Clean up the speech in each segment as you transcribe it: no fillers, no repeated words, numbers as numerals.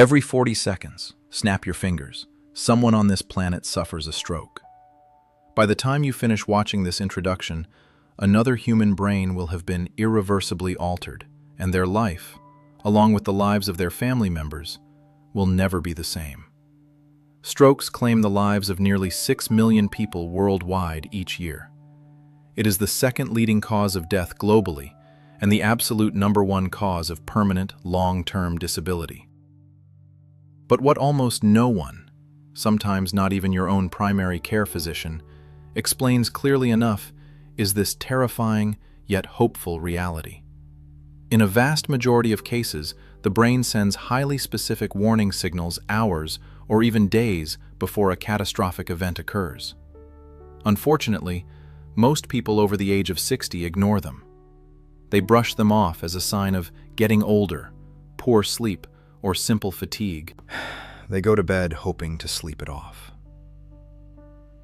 Every 40 seconds, snap your fingers, someone on this planet suffers a stroke. By the time you finish watching this introduction, another human brain will have been irreversibly altered, and their life, along with the lives of their family members, will never be the same. Strokes claim the lives of nearly 6 million people worldwide each year. It is the second leading cause of death globally, and the absolute #1 cause of permanent, long-term disability. But what almost no one, sometimes not even your own primary care physician, explains clearly enough is this terrifying yet hopeful reality. In a vast majority of cases, the brain sends highly specific warning signals hours or even days before a catastrophic event occurs. Unfortunately, most people over the age of 60 ignore them. They brush them off as a sign of getting older, poor sleep, or simple fatigue. They go to bed hoping to sleep it off.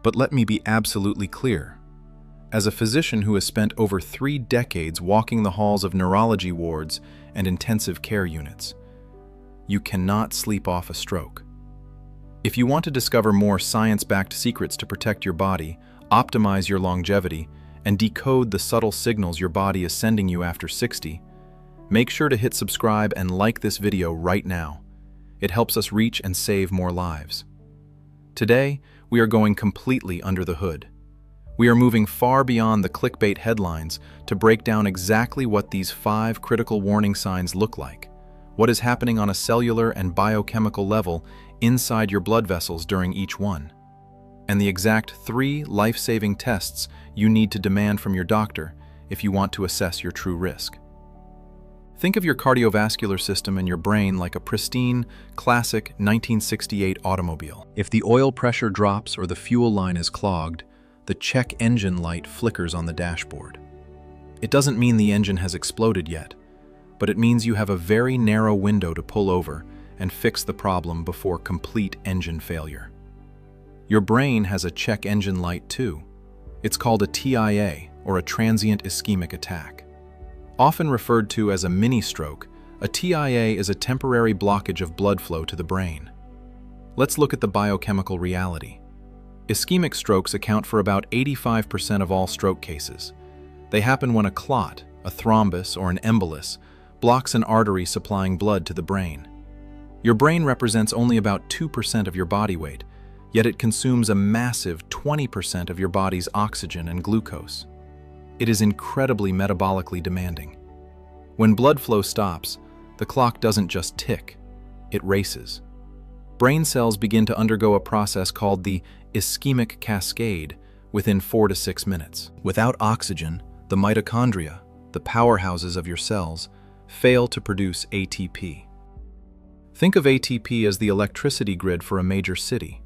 But let me be absolutely clear. As a physician who has spent over 3 decades walking the halls of neurology wards and intensive care units, you cannot sleep off a stroke. If you want to discover more science-backed secrets to protect your body, optimize your longevity, and decode the subtle signals your body is sending you after 60, make sure to hit subscribe and like this video right now. It helps us reach and save more lives. Today, we are going completely under the hood. We are moving far beyond the clickbait headlines to break down exactly what these 5 critical warning signs look like, what is happening on a cellular and biochemical level inside your blood vessels during each one, and the exact 3 life-saving tests you need to demand from your doctor if you want to assess your true risk. Think of your cardiovascular system and your brain like a pristine, classic 1968 automobile. If the oil pressure drops or the fuel line is clogged, the check engine light flickers on the dashboard. It doesn't mean the engine has exploded yet, but it means you have a very narrow window to pull over and fix the problem before complete engine failure. Your brain has a check engine light too. It's called a TIA, or a Transient Ischemic Attack. Often referred to as a mini-stroke, a TIA is a temporary blockage of blood flow to the brain. Let's look at the biochemical reality. Ischemic strokes account for about 85% of all stroke cases. They happen when a clot, a thrombus, or an embolus blocks an artery supplying blood to the brain. Your brain represents only about 2% of your body weight, yet it consumes a massive 20% of your body's oxygen and glucose. It is incredibly metabolically demanding. When blood flow stops, the clock doesn't just tick, it races. Brain cells begin to undergo a process called the ischemic cascade within 4 to 6 minutes. Without oxygen, the mitochondria, the powerhouses of your cells, fail to produce ATP. Think of ATP as the electricity grid for a major city.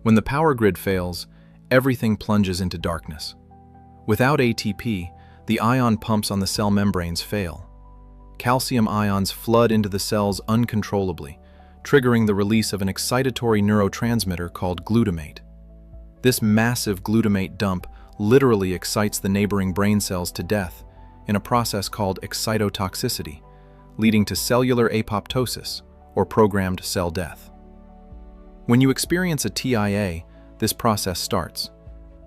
When the power grid fails, everything plunges into darkness. Without ATP, the ion pumps on the cell membranes fail. Calcium ions flood into the cells uncontrollably, triggering the release of an excitatory neurotransmitter called glutamate. This massive glutamate dump literally excites the neighboring brain cells to death in a process called excitotoxicity, leading to cellular apoptosis, or programmed cell death. When you experience a TIA, this process starts.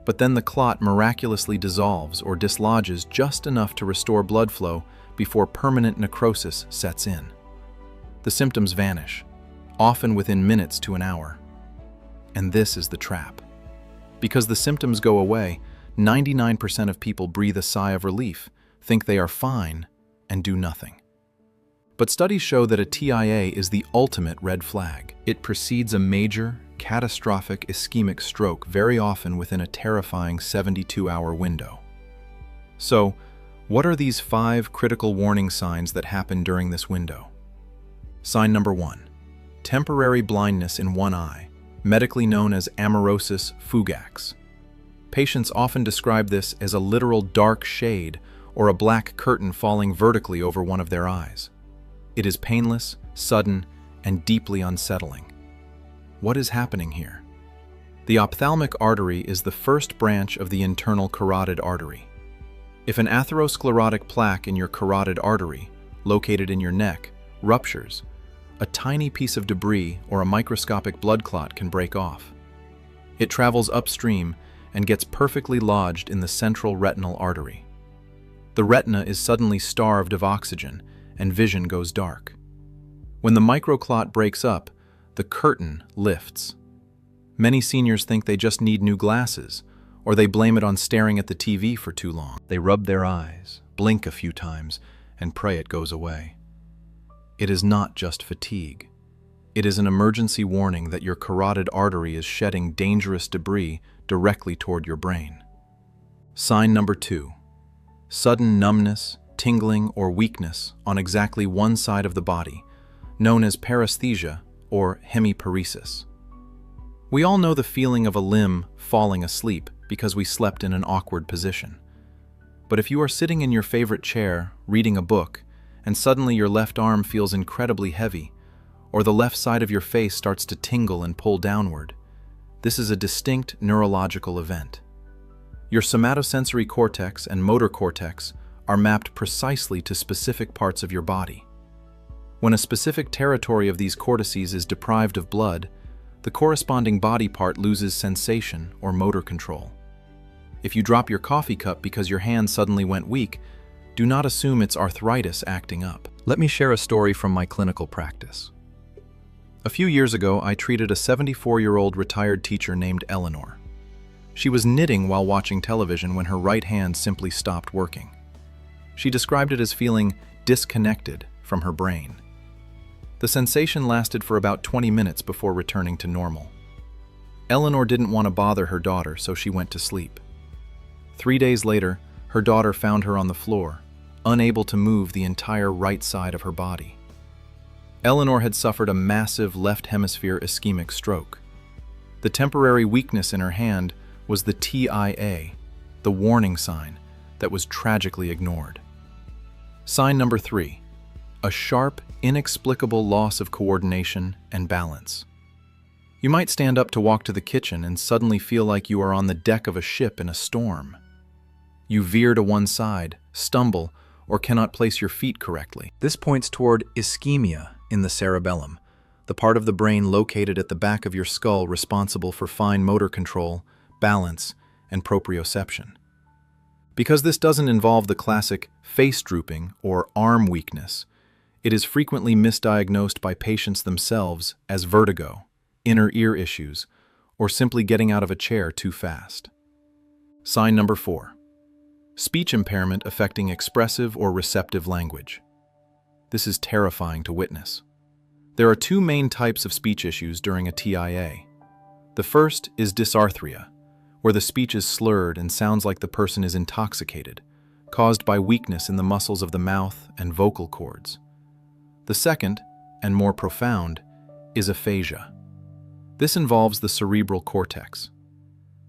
But then the clot miraculously dissolves or dislodges just enough to restore blood flow before permanent necrosis sets in. The symptoms vanish, often within minutes to an hour. And this is the trap. Because the symptoms go away, 99% of people breathe a sigh of relief, think they are fine, and do nothing. But studies show that a TIA is the ultimate red flag. It precedes a major, catastrophic ischemic stroke very often within a terrifying 72-hour window. So, what are these 5 critical warning signs that happen during this window? Sign number 1. Temporary blindness in one eye, medically known as amaurosis fugax. Patients often describe this as a literal dark shade or a black curtain falling vertically over one of their eyes. It is painless, sudden, and deeply unsettling. What is happening here? The ophthalmic artery is the first branch of the internal carotid artery. If an atherosclerotic plaque in your carotid artery, located in your neck, ruptures, a tiny piece of debris or a microscopic blood clot can break off. It travels upstream and gets perfectly lodged in the central retinal artery. The retina is suddenly starved of oxygen, and vision goes dark. When the microclot breaks up, the curtain lifts. Many seniors think they just need new glasses, or they blame it on staring at the TV for too long. They rub their eyes, blink a few times, and pray it goes away. It is not just fatigue. It is an emergency warning that your carotid artery is shedding dangerous debris directly toward your brain. Sign number 2. Sudden numbness, tingling, or weakness on exactly one side of the body, known as paresthesia or hemiparesis. We all know the feeling of a limb falling asleep because we slept in an awkward position. But if you are sitting in your favorite chair, reading a book, and suddenly your left arm feels incredibly heavy, or the left side of your face starts to tingle and pull downward, this is a distinct neurological event. Your somatosensory cortex and motor cortex are mapped precisely to specific parts of your body. When a specific territory of these cortices is deprived of blood, the corresponding body part loses sensation or motor control. If you drop your coffee cup because your hand suddenly went weak, do not assume it's arthritis acting up. Let me share a story from my clinical practice. A few years ago, I treated a 74-year-old retired teacher named Eleanor. She was knitting while watching television when her right hand simply stopped working. She described it as feeling disconnected from her brain. The sensation lasted for about 20 minutes before returning to normal. Eleanor didn't want to bother her daughter, so she went to sleep. 3 days later, her daughter found her on the floor, unable to move the entire right side of her body. Eleanor had suffered a massive left hemisphere ischemic stroke. The temporary weakness in her hand was the TIA, the warning sign that was tragically ignored. Sign number 3, a sharp, inexplicable loss of coordination and balance. You might stand up to walk to the kitchen and suddenly feel like you are on the deck of a ship in a storm. You veer to one side, stumble, or cannot place your feet correctly. This points toward ischemia in the cerebellum, the part of the brain located at the back of your skull responsible for fine motor control, balance, and proprioception. Because this doesn't involve the classic face drooping or arm weakness, it is frequently misdiagnosed by patients themselves as vertigo, inner ear issues, or simply getting out of a chair too fast. Sign number 4. Speech impairment affecting expressive or receptive language. This is terrifying to witness. There are 2 main types of speech issues during a TIA. The first is dysarthria, where the speech is slurred and sounds like the person is intoxicated, caused by weakness in the muscles of the mouth and vocal cords. The second, and more profound, is aphasia. This involves the cerebral cortex.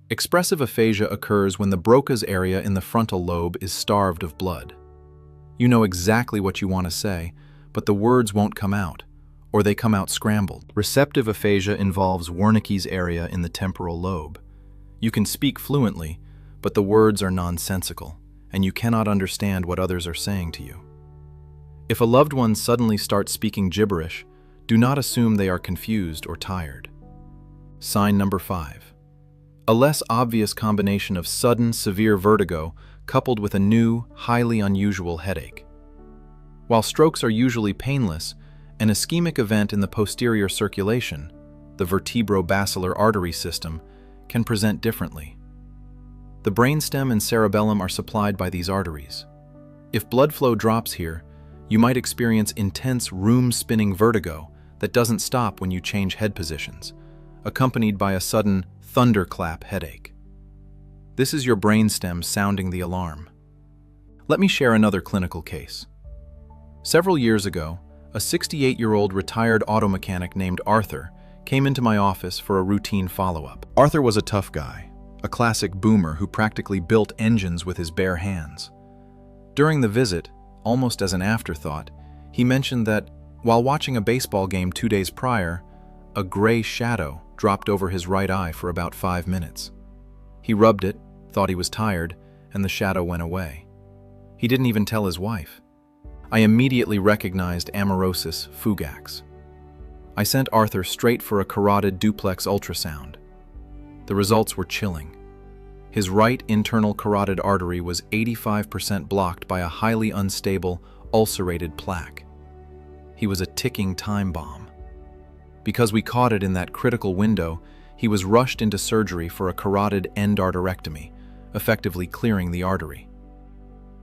Expressive aphasia occurs when the Broca's area in the frontal lobe is starved of blood. You know exactly what you want to say, but the words won't come out, or they come out scrambled. Receptive aphasia involves Wernicke's area in the temporal lobe. You can speak fluently, but the words are nonsensical, and you cannot understand what others are saying to you. If a loved one suddenly starts speaking gibberish, do not assume they are confused or tired. Sign number 5. A less obvious combination of sudden, severe vertigo coupled with a new, highly unusual headache. While strokes are usually painless, an ischemic event in the posterior circulation, the vertebrobasilar artery system, can present differently. The brainstem and cerebellum are supplied by these arteries. If blood flow drops here, you might experience intense room-spinning vertigo that doesn't stop when you change head positions, accompanied by a sudden thunderclap headache. This is your brainstem sounding the alarm. Let me share another clinical case. Several years ago, a 68-year-old retired auto mechanic named Arthur came into my office for a routine follow-up. Arthur was a tough guy, a classic boomer who practically built engines with his bare hands. During the visit, almost as an afterthought, he mentioned that while watching a baseball game 2 days prior, a gray shadow dropped over his right eye for about 5 minutes. He rubbed it, thought he was tired, and the shadow went away. He didn't even tell his wife. I immediately recognized amaurosis fugax. I sent Arthur straight for a carotid duplex ultrasound. The results were chilling. His right internal carotid artery was 85% blocked by a highly unstable, ulcerated plaque. He was a ticking time bomb. Because we caught it in that critical window, he was rushed into surgery for a carotid endarterectomy, effectively clearing the artery.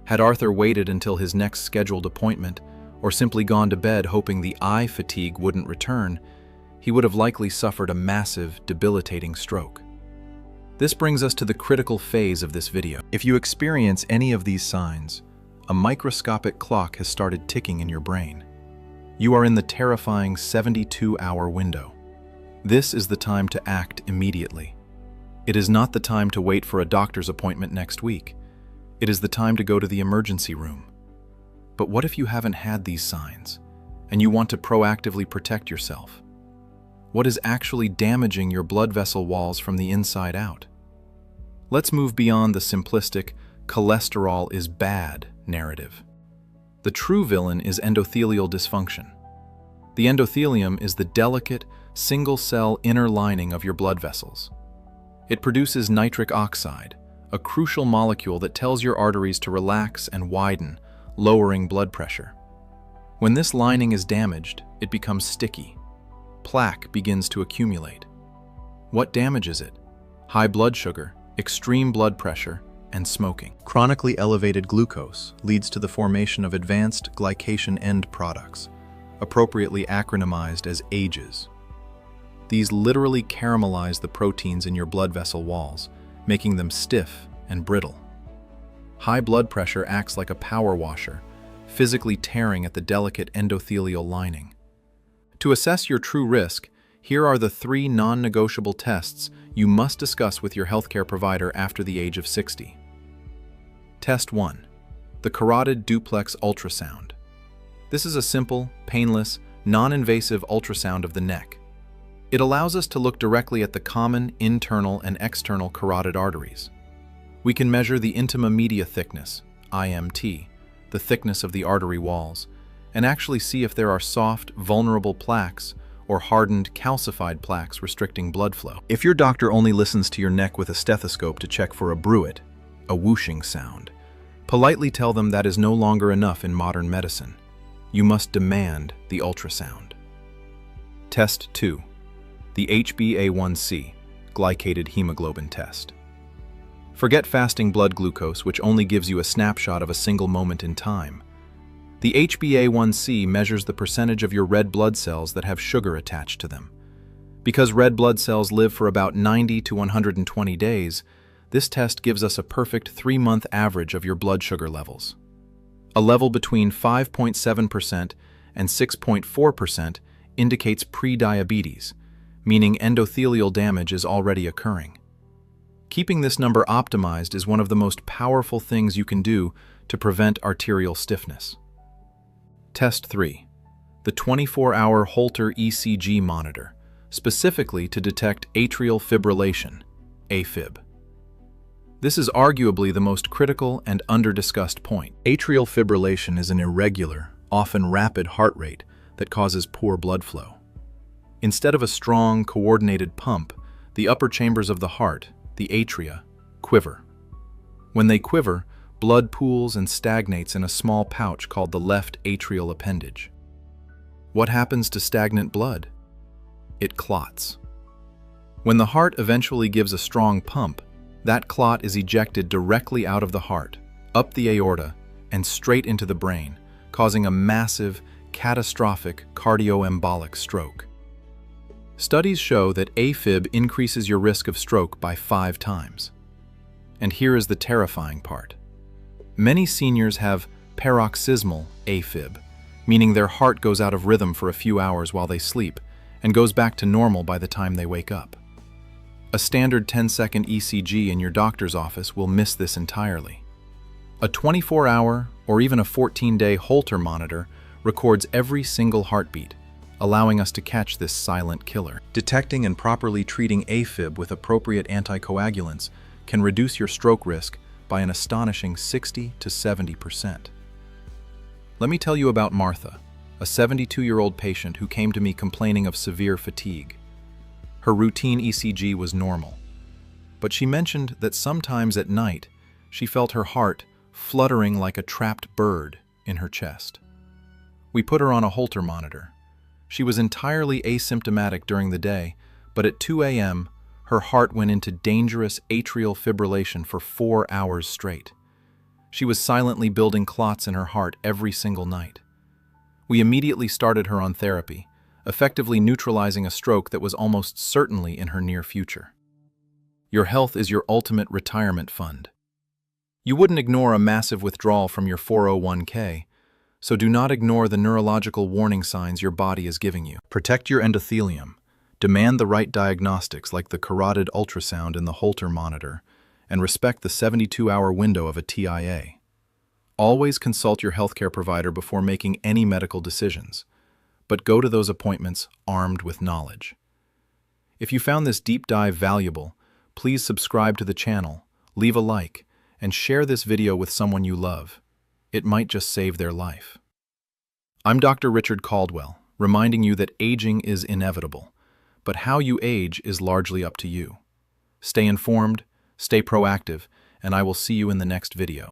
Had Arthur waited until his next scheduled appointment, or simply gone to bed hoping the eye fatigue wouldn't return, he would have likely suffered a massive, debilitating stroke. This brings us to the critical phase of this video. If you experience any of these signs, a microscopic clock has started ticking in your brain. You are in the terrifying 72-hour window. This is the time to act immediately. It is not the time to wait for a doctor's appointment next week. It is the time to go to the emergency room. But what if you haven't had these signs, and you want to proactively protect yourself? What is actually damaging your blood vessel walls from the inside out? Let's move beyond the simplistic "cholesterol is bad" narrative. The true villain is endothelial dysfunction. The endothelium is the delicate, single-cell inner lining of your blood vessels. It produces nitric oxide, a crucial molecule that tells your arteries to relax and widen, lowering blood pressure. When this lining is damaged, it becomes sticky. Plaque begins to accumulate. What damages it? High blood sugar, extreme blood pressure, and smoking. Chronically elevated glucose leads to the formation of advanced glycation end products, appropriately acronymized as AGEs. These literally caramelize the proteins in your blood vessel walls, making them stiff and brittle. High blood pressure acts like a power washer, physically tearing at the delicate endothelial lining. To assess your true risk, here are the 3 non-negotiable tests you must discuss with your healthcare provider after the age of 60. Test 1. The Carotid Duplex Ultrasound. This is a simple, painless, non-invasive ultrasound of the neck. It allows us to look directly at the common internal and external carotid arteries. We can measure the intima media thickness, IMT, the thickness of the artery walls, and actually see if there are soft, vulnerable plaques or hardened, calcified plaques restricting blood flow. If your doctor only listens to your neck with a stethoscope to check for a bruit, a whooshing sound, politely tell them that is no longer enough in modern medicine. You must demand the ultrasound. Test 2. The HbA1c, glycated hemoglobin test. Forget fasting blood glucose, which only gives you a snapshot of a single moment in time. The HbA1c measures the percentage of your red blood cells that have sugar attached to them. Because red blood cells live for about 90 to 120 days, this test gives us a perfect 3-month average of your blood sugar levels. A level between 5.7% and 6.4% indicates pre-diabetes, meaning endothelial damage is already occurring. Keeping this number optimized is one of the most powerful things you can do to prevent arterial stiffness. Test 3. The 24-hour Holter ECG monitor, specifically to detect atrial fibrillation, A-fib. This is arguably the most critical and under-discussed point. Atrial fibrillation is an irregular, often rapid heart rate that causes poor blood flow. Instead of a strong, coordinated pump, the upper chambers of the heart, the atria, quiver. When they quiver, blood pools and stagnates in a small pouch called the left atrial appendage. What happens to stagnant blood? It clots. When the heart eventually gives a strong pump, that clot is ejected directly out of the heart, up the aorta, and straight into the brain, causing a massive, catastrophic cardioembolic stroke. Studies show that A-fib increases your risk of stroke by 5 times. And here is the terrifying part. Many seniors have paroxysmal A-fib, meaning their heart goes out of rhythm for a few hours while they sleep and goes back to normal by the time they wake up. A standard 10-second ECG in your doctor's office will miss this entirely. A 24-hour or even a 14-day Holter monitor records every single heartbeat, allowing us to catch this silent killer. Detecting and properly treating A-fib with appropriate anticoagulants can reduce your stroke risk by an astonishing 60 to 70%. Let me tell you about Martha, a 72-year-old patient who came to me complaining of severe fatigue. Her routine ECG was normal, but she mentioned that sometimes at night she felt her heart fluttering like a trapped bird in her chest. We put her on a Holter monitor. She was entirely asymptomatic during the day, but at 2 a.m., her heart went into dangerous atrial fibrillation for 4 hours straight. She was silently building clots in her heart every single night. We immediately started her on therapy, effectively neutralizing a stroke that was almost certainly in her near future. Your health is your ultimate retirement fund. You wouldn't ignore a massive withdrawal from your 401k, so do not ignore the neurological warning signs your body is giving you. Protect your endothelium. Demand the right diagnostics like the carotid ultrasound in the Holter monitor, and respect the 72-hour window of a TIA. Always consult your healthcare provider before making any medical decisions, but go to those appointments armed with knowledge. If you found this deep dive valuable, please subscribe to the channel, leave a like, and share this video with someone you love. It might just save their life. I'm Dr. Richard Caldwell, reminding you that aging is inevitable, but how you age is largely up to you. Stay informed, stay proactive, and I will see you in the next video.